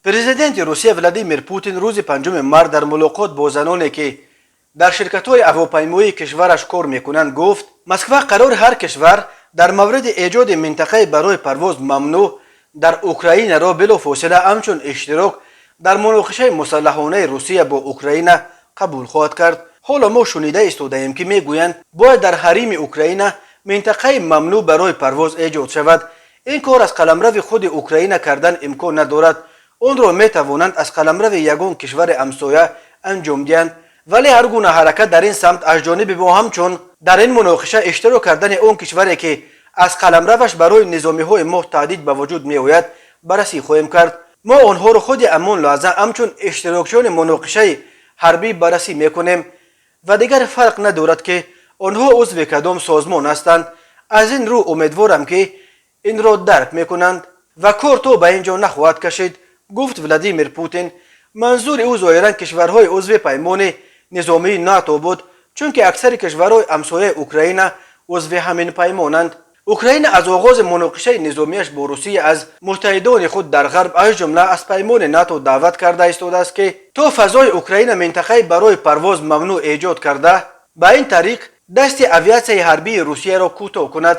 پرزیدنت روسیه ولادیمیر پوتین روز 5 مارس در ملاقات با زنانی که در شرکت‌های هواپیمایی کشورش کار می‌کنند گفت مسکو قرار هر کشور در مورد ایجاد منطقه برای پرواز ممنوع در اوکراین را بلافاصله همچون اشتراک در مناقشه مسلحانه روسیه با اوکراین قبول خواهد کرد. حالا ما شنیده ایستاده‌ایم که میگویند باید در حریم اوکراین منطقه ممنوع برای پرواز ایجاد شود. این کار از قلمرو خود اوکراین کردن امکان ندارد. آن را میتوانند از قلمرو یگان کشور همسایه انجام دهند، ولی هر گونه حرکت در این سمت از جانب ما همچون در این مناقشه اشتراک کردن اون کشوری که از قلمروش برای نظامی‌های ما تهدید به وجود میآید بررسی خواهیم کرد. ما آنها را خود امان لحظه همچون اشتراکچیان مناقشه حربی بررسی میکنیم و دیگر فرق ندارد که آنها عضو کدام سازمان هستند. از این رو امیدوارم که این را درک میکنند و کار تو به اینجا نخواهد کشید، گفت ولادیمیر پوتین. منظور او ظاهرا کشورهای عضو پیمان نظامی ناتو بود، چون که اکثر کشورهای همسایه اوکراین عضو همین پیمانند. اوکراین از آغاز مناقشه نظامیش با روسیه از متحدان خود در غرب از جمله از پیمان ناتو دعوت کرده ایستاده است که تا فضای اوکراین منطقه برای پرواز ممنوع ایجاد کرده به این طریق دست اویاسیون حربی روسیه را کوتاه کند.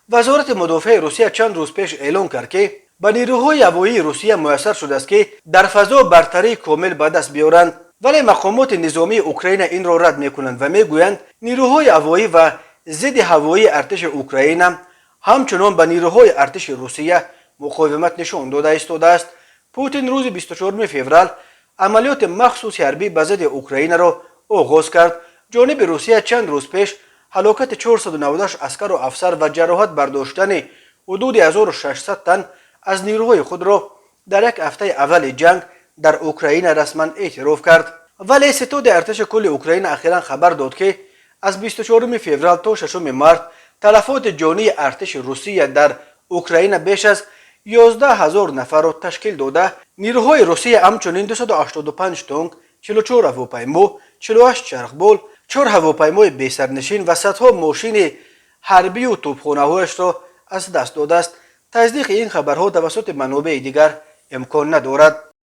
وزارت مدافع روسیه چند روز پیش اعلام کرد که به نیروهای هوایی روسیه میسر شده است که در فضا برتری کامل به دست بیارند، ولی مقامات نظامی اوکراین این را رد میکنند و میگویند نیروهای هوایی و ضد هوایی ارتش اوکراین همچنان به نیروهای ارتش روسیه مقاومت نشان داده ایستاده است. پوتین روز 24 فوریه عملیات مخصوص حربی به ضد اوکراین را آغاز کرد. جانب روسیه چند روز پیش هلاکت 498 عسکر و افسر و جراحت برداشتن حدود 1600 تن از نیروهای خود را در یک هفته اول جنگ در اوکراین رسما اعتراف کرد. ولی ستاد ارتش کل اوکراین اخیرا خبر داد که از 24 فوریه تا 6 مارس تلفات جانی ارتش روسیه در اوکراین بیش از 11000 نفر را تشکیل داده. نیروهای روسیه همچنین 285 تانک، 44 هواپیما، 48 چرخبال، 4 هواپیمای بی سرنشین و صدها ماشین حربی و توپخانه‌هایش را از دست داده است. تصدیق این خبرها توسط منابع دیگر امکان ندارد.